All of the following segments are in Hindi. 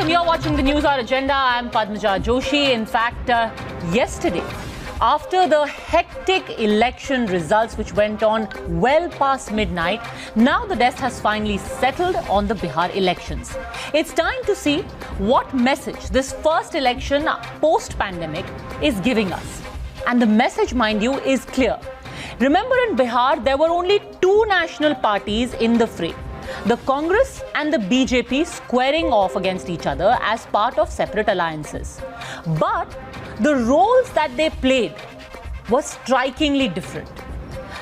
and you're watching the News Hour Agenda. I'm Padmaja Joshi. In fact, yesterday, after the hectic election results which went on well past midnight, now the dust has finally settled on the Bihar elections. It's time to see what message this first election post-pandemic is giving us. And the message, mind you, is clear. Remember, in Bihar, there were only two national parties in the fray. The Congress and the BJP squaring off against each other as part of separate alliances. But the roles that they played were strikingly different.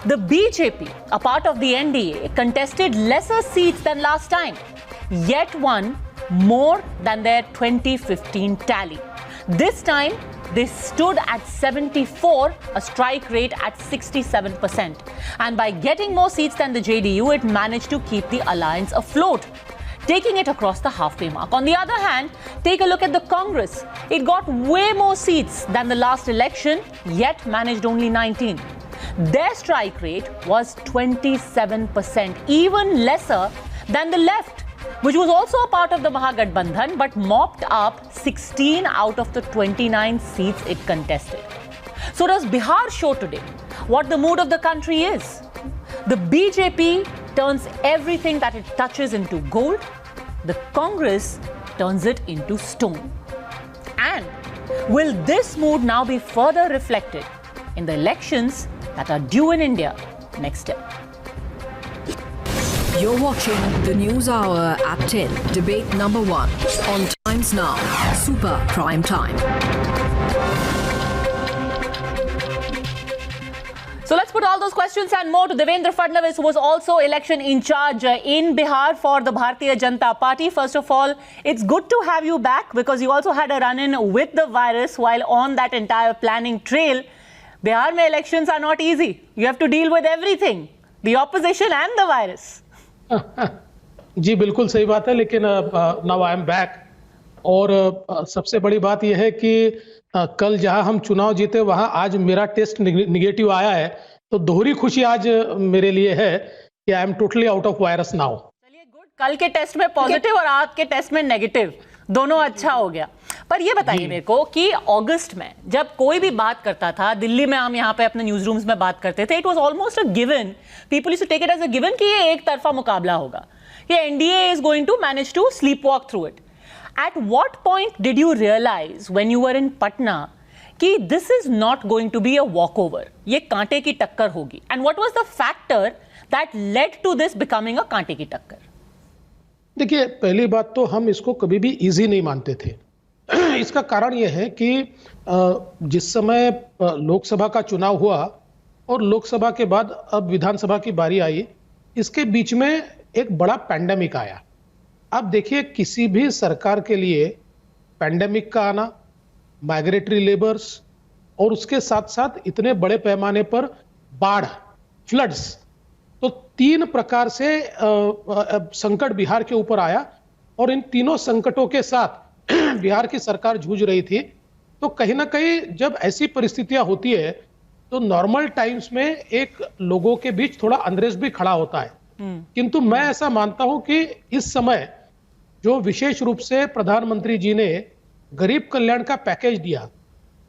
The BJP, a part of the NDA, contested lesser seats than last time, yet won more than their 2015 tally. This time, they stood at 74, a strike rate at 67%. And by getting more seats than the JDU, it managed to keep the alliance afloat, taking it across the halfway mark. On the other hand, take a look at the Congress. It got way more seats than the last election, yet managed only 19. Their strike rate was 27%, even lesser than the left, which was also a part of the Mahagathbandhan, but mopped up 16 out of the 29 seats it contested. So does Bihar show today what the mood of the country is? The BJP turns everything that it touches into gold. The Congress turns it into stone. And will this mood now be further reflected in the elections that are due in India next year? You're watching the News Hour at 10, debate number 1 on Times Now, Super Prime Time. So let's put all those questions and more to Devendra Fadnavis, who was also election in charge in Bihar for the Bharatiya Janata Party. First of all, it's good to have you back because you also had a run-in with the virus while on that entire planning trail. Bihar mein elections are not easy. You have to deal with everything, the opposition and the virus. जी बिल्कुल सही बात है, लेकिन नाउ आई एम बैक और सबसे बड़ी बात यह है कि कल जहां हम चुनाव जीते वहां आज मेरा टेस्ट निगेटिव आया है, तो दोहरी खुशी आज मेरे लिए है कि I am totally out of virus now. चलिए गुड, कल के टेस्ट में पॉजिटिव और आज के टेस्ट में नेगेटिव, दोनों अच्छा हो गया। पर ये बताइए मेरे को कि अगस्त में जब कोई भी बात करता था, दिल्ली में हम यहाँ पे अपने न्यूज रूम्स में बात करते थे, it was almost a given, people used to take it as a given कि ये एक तरफा मुकाबला होगा, ये NDA is going to manage to sleepwalk through it. At what point did you realise when you were in Patna कि this is not going to be a walkover, ये कांटे की टक्कर होगी? And what was the factor that led to this becoming a कांटे की टक्कर? देखिए, पहली बात तो हम इसको कभी भी इजी नहीं मानते थे। इसका कारण यह है कि जिस समय लोकसभा का चुनाव हुआ और लोकसभा के बाद अब विधानसभा की बारी आई, इसके बीच में एक बड़ा पैंडेमिक आया। अब देखिए, किसी भी सरकार के लिए पैंडेमिक का आना, माइग्रेटरी लेबर्स और उसके साथ साथ इतने बड़े पैमाने पर बाढ़, फ्लड्स, तो 3 प्रकार से संकट बिहार के ऊपर आया और इन तीनों संकटों के साथ बिहार की सरकार जूझ रही थी। तो कहीं ना कहीं जब ऐसी परिस्थितियां होती है तो नॉर्मल टाइम्स में एक लोगों के बीच थोड़ा अनरेस्ट भी खड़ा होता है। किंतु मैं ऐसा मानता हूं कि इस समय जो विशेष रूप से प्रधानमंत्री जी ने गरीब कल्याण का पैकेज दिया,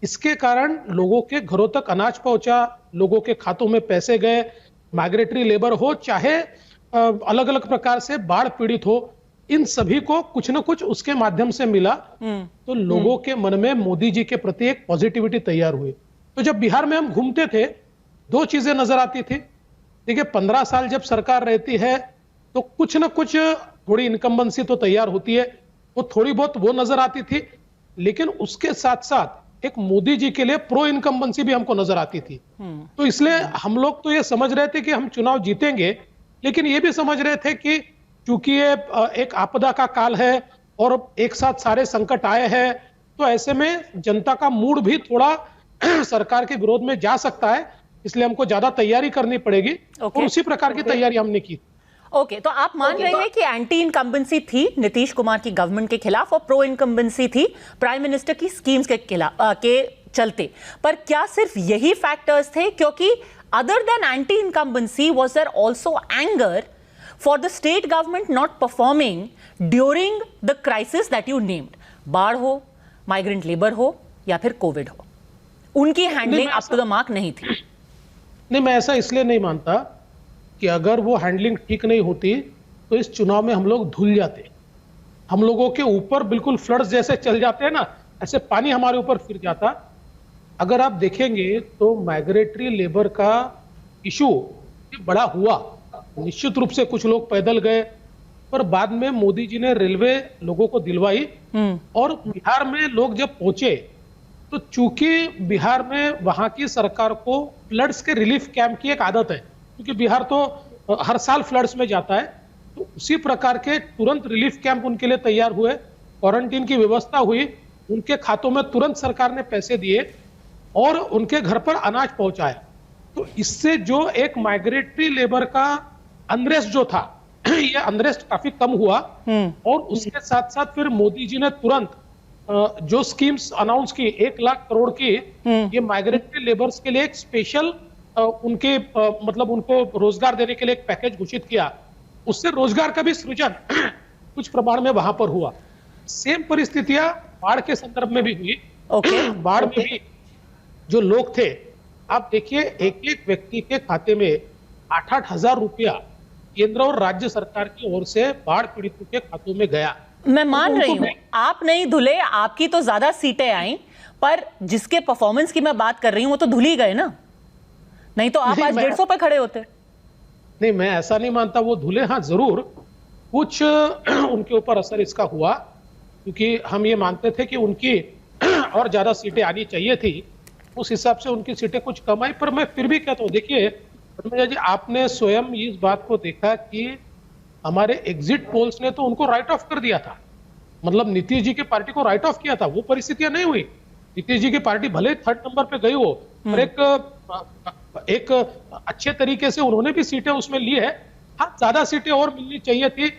इसके कारण लोगों के घरों तक अनाज पहुंचा, लोगों के खातों में पैसे गए, माइग्रेटरी लेबर हो चाहे अलग अलग प्रकार से बाढ़ पीड़ित हो, इन सभी को कुछ न कुछ उसके माध्यम से मिला। तो लोगों के मन में मोदी जी के प्रति एक पॉजिटिविटी तैयार हुई। तो जब बिहार में हम घूमते थे, 2 चीजें नजर आती थी। देखिए, 15 साल जब सरकार रहती है तो कुछ न कुछ थोड़ी इनकम्बेंसी तो तैयार होती है, वो थोड़ी बहुत वो नजर आती थी, लेकिन उसके साथ साथ एक मोदी जी के लिए प्रो इनकम्बेंसी भी हमको नजर आती थी। तो इसलिए हम लोग तो ये समझ रहे थे कि हम चुनाव जीतेंगे, लेकिन ये भी समझ रहे थे कि चूंकि ये एक आपदा का काल है और एक साथ सारे संकट आए हैं, तो ऐसे में जनता का मूड भी थोड़ा सरकार के विरोध में जा सकता है, इसलिए हमको ज्यादा तैयारी करनी पड़ेगी। और उसी प्रकार की तैयारी हमने की। ओके, तो आप मान रहे हैं कि एंटी इनकम्बेंसी थी नीतीश कुमार की गवर्नमेंट के खिलाफ और प्रो इनकम्बेंसी थी प्राइम मिनिस्टर की स्कीम्स के खिलाफ के चलते, पर क्या सिर्फ यही फैक्टर्स थे? क्योंकि other than anti incumbency was there also anger for the state government not performing during the crisis that you named? बाढ़ हो, माइग्रेंट लेबर हो या फिर कोविड हो, उनकी handling up to the mark नहीं थी। नहीं, मैं ऐसा इसलिए नहीं मानता कि अगर वो हैंडलिंग ठीक नहीं होती तो इस चुनाव में हम लोग धुल जाते। हम लोगों के ऊपर बिल्कुल फ्लड्स जैसे चल जाते हैं ना, ऐसे पानी हमारे ऊपर फिर जाता। अगर आप देखेंगे तो माइग्रेटरी लेबर का इशू बड़ा हुआ, निश्चित रूप से कुछ लोग पैदल गए, पर बाद में मोदी जी ने रेलवे लोगों को दिलवाई। और बिहार में लोग जब पहुंचे तो चूंकि बिहार में वहां की सरकार को फ्लड्स के रिलीफ कैंप की एक आदत है, क्योंकि बिहार तो हर साल फ्लड्स में जाता है, तो उसी प्रकार के तुरंत रिलीफ कैंप उनके लिए तैयार हुए, क्वारंटीन की व्यवस्था हुई, उनके खातों में तुरंत सरकार ने पैसे दिए और उनके घर पर अनाज पहुंचाया। तो इससे जो एक माइग्रेटरी लेबर का अनरेस्ट जो था, ये अनरेस्ट काफी कम हुआ। और उसके साथ साथ फिर मोदी जी ने तुरंत जो स्कीम्स अनाउंस की 1 लाख करोड़ की, ये माइग्रेटरी लेबर्स के लिए एक स्पेशल उनके मतलब उनको रोजगार देने के लिए एक पैकेज घोषित किया। उससे रोजगार का भी सृजन कुछ प्रमाण में वहां पर हुआ। सेम परिस्थितियां बाढ़ के संदर्भ में भी हुई। बाढ़ में भी जो लोग थे, आप देखिए एक एक व्यक्ति के खाते में 8-8 हजार रुपया केंद्र और राज्य सरकार की ओर से बाढ़ पीड़ितों के खातों में गया। मैं मान रही हूं आप नहीं धुले, आपकी तो ज्यादा सीटें आई, पर जिसके परफॉर्मेंस की मैं बात कर रही हूं वो तो धुल ही गए ना, नहीं तो आप आज 150 पे खड़े होते। नहीं, मैं ऐसा नहीं मानता वो धुले। हाँ, जरूर कुछ उनके ऊपर असर इसका हुआ, क्योंकि हम ये मानते थे कि उनकी और ज्यादा सीटें आनी चाहिए थी, उस हिसाब से उनकी सीटें कुछ कम आई। पर मैं फिर भी कहता हूँ, देखिए पद्मजा जी, आपने स्वयं इस बात को देखा कि हमारे एग्जिट पोल्स ने तो उनको राइट ऑफ कर दिया था, मतलब नीतीश जी की पार्टी को राइट ऑफ किया था। वो परिस्थितियां नहीं हुई। नीतीश जी की पार्टी भले 3rd नंबर पे गई हो, पर एक अच्छे तरीके से उन्होंने भी सीटें उसमें ली है। हाँ, ज्यादा सीटें और मिलनी चाहिए थी।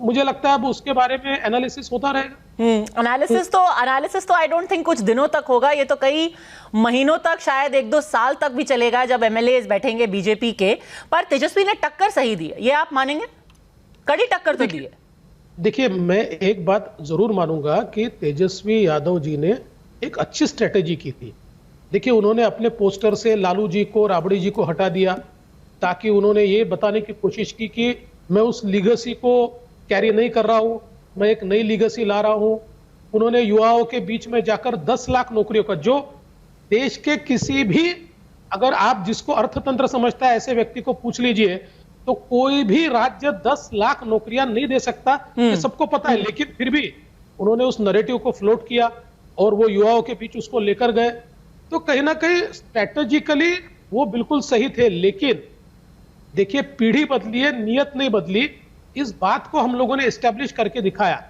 मुझे लगता है अब उसके बारे में एनालिसिस होता रहेगा। एनालिसिस तो आई डोंट थिंक कुछ दिनों तक होगा, ये तो कई महीनों तक, शायद 1-2 साल तक भी चलेगा, जब एमएलएज बैठेंगे बीजेपी के। पर तेजस्वी ने टक्कर सही दी है, ये आप मानेंगे? कड़ी टक्कर तो दी है। देखिए, मैं एक बात जरूर मानूंगा कि तेजस्वी यादव जी ने एक अच्छी स्ट्रेटेजी की थी। देखिए, उन्होंने अपने पोस्टर से लालू जी को, राबड़ी जी को हटा दिया, ताकि उन्होंने ये बताने की कोशिश की कि मैं उस लीगेसी को कैरी नहीं कर रहा हूं, मैं एक नई लीगेसी ला रहा हूं। उन्होंने युवाओं के बीच में जाकर 10 लाख नौकरियों का, जो देश के किसी भी, अगर आप जिसको अर्थतंत्र समझता है ऐसे व्यक्ति को पूछ लीजिए, तो कोई भी राज्य 10 लाख नौकरियां नहीं दे सकता, ये सबको पता है। लेकिन फिर भी उन्होंने उस नैरेटिव को फ्लोट किया और वो युवाओं के बीच उसको लेकर गए। तो कहीं ना कहीं स्ट्रैटेजिकली वो बिल्कुल सही थे। लेकिन देखिए, पीढ़ी बदली है, नियत नहीं बदली। इस बात को हम लोगों ने एस्टेब्लिश करके दिखाया।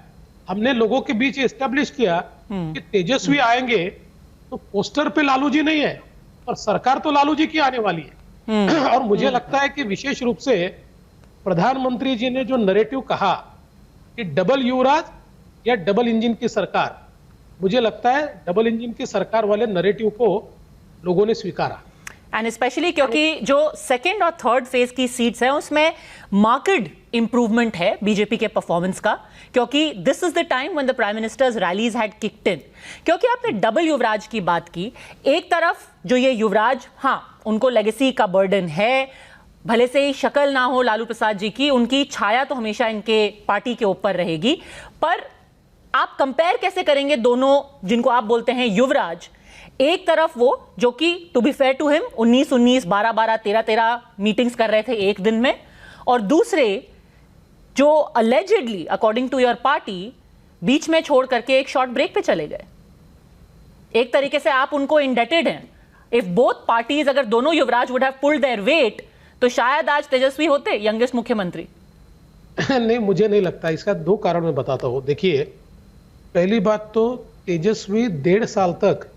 हमने लोगों के बीच एस्टेब्लिश किया कि तेजस्वी आएंगे तो पोस्टर पे लालू जी नहीं है, पर सरकार तो लालू जी की आने वाली है। और मुझे लगता है कि विशेष रूप से प्रधानमंत्री जी ने जो नैरेटिव कहा कि डबल युवराज या डबल इंजन की सरकार, मुझे लगता है डबल इंजन की सरकार वाले नैरेटिव को लोगों ने स्वीकारा। एंड स्पेशली क्योंकि जो 2nd और 3rd फेज की सीट्स हैं उसमें मार्केड इंप्रूवमेंट है बीजेपी के परफॉर्मेंस का, क्योंकि this is the time when the prime ministers rallies had kicked in. क्योंकि आपने डबल युवराज की बात की, एक तरफ जो ये युवराज, हाँ उनको लेगेसी का बर्डन है, भले से ही शक्ल ना हो लालू प्रसाद जी की, उनकी छाया तो हमेशा इनके पार्टी के ऊपर रहेगी। पर आप कंपेयर कैसे करेंगे दोनों जिनको आप बोलते हैं युवराज? एक तरफ वो जो कि to be fair to him 19-19, 12-12, 13-13 meetings कर रहे थे एक दिन में, और दूसरे जो allegedly according to your party बीच में छोड़ करके एक शॉर्ट ब्रेक पे चले गए। एक तरीके से आप उनको इंडेटेड हैं। इफ बोथ पार्टीज, अगर दोनों Yuvraj would have pulled their weight, तो शायद आज तेजस्वी होते यंगेस्ट मुख्यमंत्री। नहीं, मुझे नहीं लगता। इसका 2 कारण मैं बताता हूं। देखिए, पहली बात तो तेजस्वी 1.5 साल तक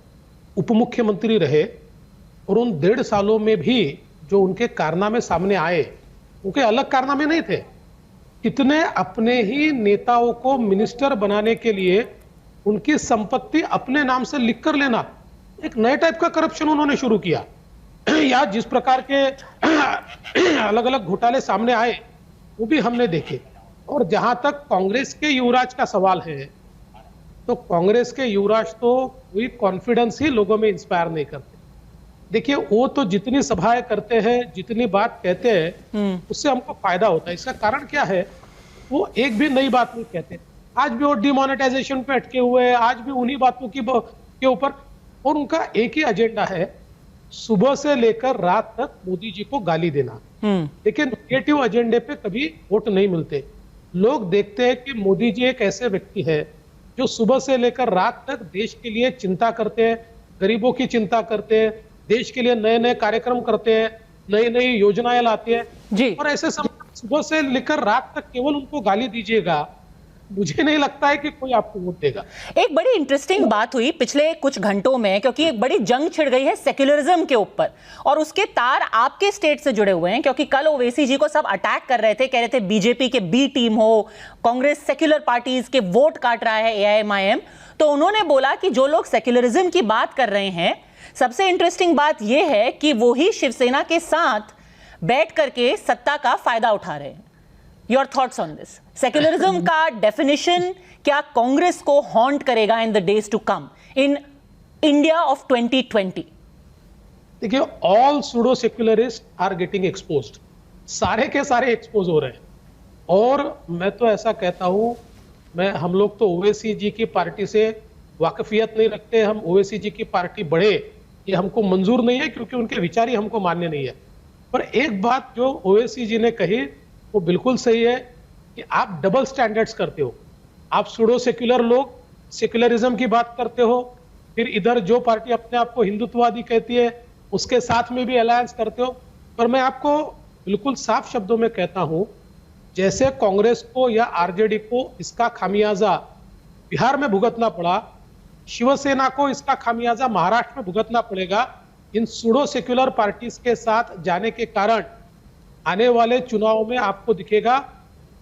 उप मुख्यमंत्री रहे, और उन 1.5 सालों में भी जो उनके कारनामे सामने आए, उनके अलग कारनामे नहीं थे। कितने अपने ही नेताओं को मिनिस्टर बनाने के लिए उनकी संपत्ति अपने नाम से लिख कर लेना, एक नए टाइप का करप्शन उन्होंने शुरू किया। या जिस प्रकार के अलग अलग घोटाले सामने आए, वो भी हमने देखे। और जहां तक कांग्रेस के युवराज का सवाल है, तो कांग्रेस के युवराज तो कोई कॉन्फिडेंस ही लोगों में इंस्पायर नहीं करते। देखिए, वो तो जितनी सभाएं करते हैं, जितनी बात कहते हैं, उससे हमको फायदा होता है। इसका कारण क्या है? वो एक भी नई बात नहीं कहते। आज भी वो डिमोनेटाइजेशन पे अटके हुए हैं, आज भी उन्हीं बातों के ऊपर, और उनका एक ही एजेंडा है, सुबह से लेकर रात तक मोदी जी को गाली देना। लेकिन क्रिएटिव एजेंडे पे कभी वोट नहीं मिलते। लोग देखते हैं कि मोदी जी एक ऐसे व्यक्ति है जो सुबह से लेकर रात तक देश के लिए चिंता करते हैं, गरीबों की चिंता करते हैं, देश के लिए नए नए कार्यक्रम करते हैं, नई नई योजनाएं लाते हैं जी। और ऐसे समय सुबह से लेकर रात तक केवल उनको गाली दीजिएगा, मुझे नहीं लगता है कि कोई आपको वोट देगा। एक बड़ी इंटरेस्टिंग बात हुई पिछले कुछ घंटों में, क्योंकि एक बड़ी जंग छिड़ गई है सेक्युलरिज्म के ऊपर, और उसके तार आपके स्टेट से जुड़े हुए हैं, क्योंकि कल ओवैसी जी को सब अटैक कर रहे थे, कह रहे थे बीजेपी के बी टीम हो, कांग्रेस सेक्युलर पार्टीज के वोट काट रहा है एआईएमआईएम। तो उन्होंने बोला कि जो लोग सेक्युलरिज्म की बात कर रहे हैं, सबसे इंटरेस्टिंग बात यह है कि वो ही शिवसेना के साथ बैठ करके सत्ता का फायदा उठा रहे हैं। Your thoughts on this? Secularism का डेफिनेशन क्या कांग्रेस को हॉन्ट करेगा in the days to come in India of 2020? देखिए, all pseudo secularist are getting exposed. सारे के सारे एक्सपोज हो रहे हैं। और मैं तो ऐसा कहता हूं, हम लोग तो ओवैसी जी की पार्टी से वाकफियत नहीं रखते। हम ओवैसी जी की पार्टी बढ़े ये हमको मंजूर नहीं है, क्योंकि उनके विचार ही हमको मान्य नहीं है। पर एक बात जो ओवैसी जी ने कही वो बिल्कुल सही है कि आप डबल स्टैंडर्ड्स करते हो। आप सूडो सेक्युलर लोग सेक्युलरिज्म की बात करते हो, फिर इधर जो पार्टी अपने आप को हिंदुत्ववादी कहती है उसके साथ में भी अलायंस करते हो। पर मैं आपको बिल्कुल साफ शब्दों में कहता हूं, जैसे कांग्रेस को या आरजेडी को इसका खामियाजा बिहार में भुगतना पड़ा, शिवसेना को इसका खामियाजा महाराष्ट्र में भुगतना पड़ेगा। इन सूडो सेक्युलर पार्टीज के साथ जाने के कारण आने वाले चुनाव में आपको दिखेगा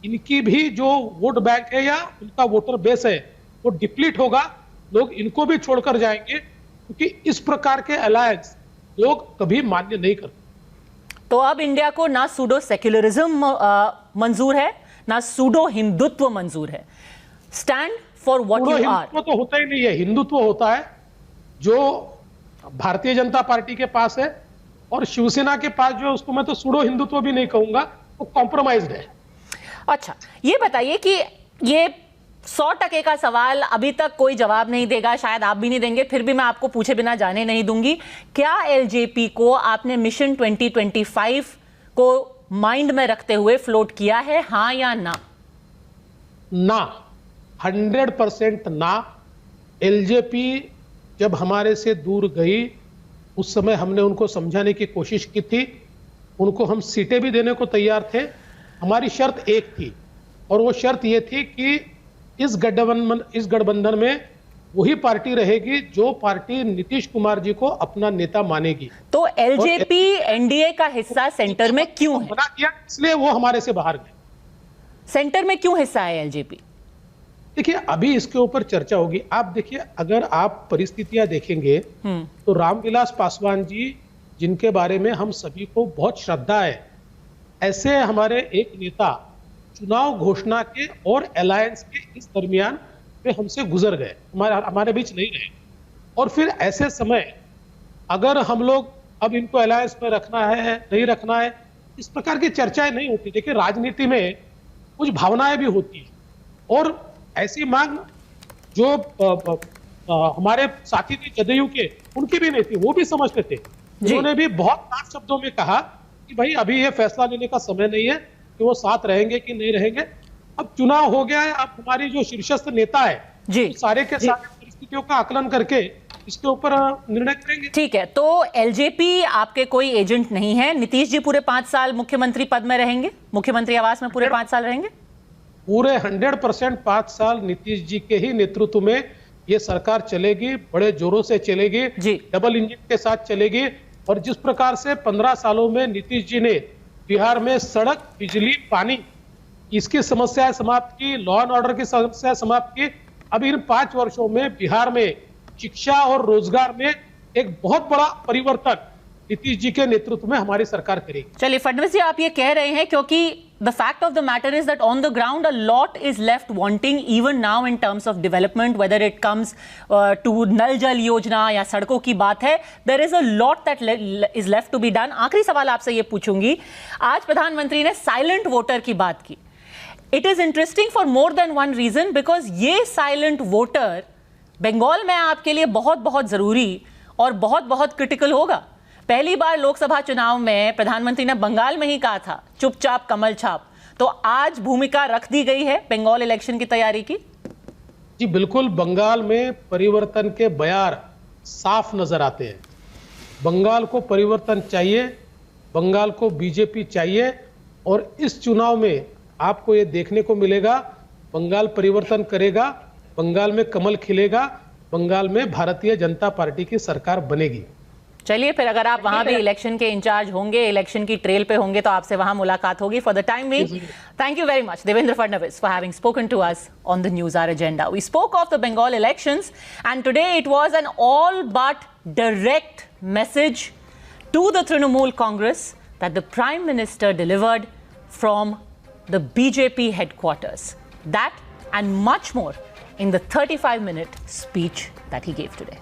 इनकी भी जो वोट बैंक है या उनका वोटर बेस है वो डिप्लीट होगा। लोग इनको भी छोड़कर जाएंगे, क्योंकि इस प्रकार के अलायंस लोग कभी मान्य नहीं करते। तो अब इंडिया को ना सूडो सेक्युलरिज्म मंजूर है, ना सूडो हिंदुत्व मंजूर है। Stand for what you are. Hindutva तो होता ही नहीं है। हिंदुत्व होता है जो भारतीय जनता पार्टी के पास है, और शिवसेना के पास जो है उसको मैं तो सूडो हिंदुत्व भी नहीं कहूंगा, वो कॉम्प्रोमाइज्ड है। अच्छा, ये बताइए कि ये 100% का सवाल अभी तक कोई जवाब नहीं देगा, शायद आप भी नहीं देंगे, फिर भी मैं आपको पूछे बिना जाने नहीं दूंगी। क्या एलजेपी को आपने मिशन 2025 को माइंड में रखते हुए फ्लोट किया है, हाँ या ना? ना, 100% ना। एलजेपी जब हमारे से दूर गई उस समय हमने उनको समझाने की कोशिश की थी, उनको हम सीटें भी देने को तैयार थे। हमारी शर्त एक थी, और वो शर्त ये थी कि इस गठबंधन में वही पार्टी रहेगी जो पार्टी नीतीश कुमार जी को अपना नेता मानेगी। तो एलजेपी एनडीए का हिस्सा सेंटर में क्यों है? मना किया, इसलिए वो हमारे से बाहर गए। सेंटर में क्यों हिस्सा है एलजेपी? देखिए, अभी इसके ऊपर चर्चा होगी। आप देखिए, अगर आप परिस्थितियां देखेंगे तो रामविलास पासवान जी, जिनके बारे में हम सभी को बहुत श्रद्धा है, ऐसे हमारे एक नेता चुनाव घोषणा के और अलायंस के इस दरमियान वे हमसे गुजर गए, हमारे बीच नहीं रहे। और फिर ऐसे समय अगर हम लोग अब इनको अलायंस में रखना है नहीं रखना है, इस प्रकार की चर्चाएं नहीं होती। देखिए, राजनीति में कुछ भावनाएं भी होती है, और ऐसी मांग जो हमारे साथी थे जदयू के, उनकी भी नहीं थी, वो भी समझते थे। उन्होंने भी बहुत साफ शब्दों में कहा कि भाई अभी ये फैसला लेने का समय नहीं है कि वो साथ रहेंगे कि नहीं रहेंगे। अब चुनाव हो गया है, अब हमारी जो शीर्षस्थ नेता है जी, सारे के सारे परिस्थितियों का आकलन करके इसके ऊपर निर्णय करेंगे। ठीक है, तो एलजेपी आपके कोई एजेंट नहीं है। नीतीश जी पूरे 5 साल मुख्यमंत्री पद में रहेंगे, मुख्यमंत्री आवास में पूरे 5 साल रहेंगे? पूरे 100% 5 साल नीतीश जी के ही नेतृत्व में ये सरकार चलेगी, बड़े जोरों से चलेगी, डबल इंजन के साथ चलेगी। और जिस प्रकार से 15 सालों में नीतीश जी ने बिहार में सड़क, बिजली, पानी, इसकी समस्याएं समाप्त की, लॉ एंड ऑर्डर की समस्या समाप्त की, अब इन 5 वर्षों में बिहार में शिक्षा और रोजगार में एक बहुत बड़ा परिवर्तन नीतीश जी के नेतृत्व में हमारी सरकार करेगी। चलिए फडणवीस जी, आप ये कह रहे हैं क्योंकि the fact of the matter is that on the ground a lot is left wanting even now in terms of development, whether it comes to Nal Jal Yojana या सड़कों की बात है, there is a lot that is left to be done. आखिरी सवाल आपसे ये पूछूंगी, आज प्रधानमंत्री ने साइलेंट वोटर की बात की। It is interesting for more than one reason, because ये साइलेंट वोटर बंगाल में आपके लिए बहुत बहुत जरूरी और बहुत बहुत क्रिटिकल होगा। पहली बार लोकसभा चुनाव में प्रधानमंत्री ने बंगाल में ही कहा था चुपचाप कमल छाप, तो आज भूमिका रख दी गई है बंगाल इलेक्शन की तैयारी की। जी बिल्कुल, बंगाल में परिवर्तन के बयार साफ नजर आते हैं। बंगाल को परिवर्तन चाहिए, बंगाल को बीजेपी चाहिए, और इस चुनाव में आपको ये देखने को मिलेगा बंगाल परिवर्तन करेगा, बंगाल में कमल खिलेगा, बंगाल में भारतीय जनता पार्टी की सरकार बनेगी। चलिए फिर, अगर आप वहां भी इलेक्शन के इंचार्ज होंगे, इलेक्शन की ट्रेल पे होंगे, तो आपसे वहां मुलाकात होगी। For the time being, thank you very much Devendra Fadnavis for having spoken to us on the News Hour agenda. We spoke of the Bengal elections, and today it was an all but direct message to the Trinamool Congress that the Prime Minister delivered from the BJP headquarters. That and much more in the 35-minute speech that he gave today.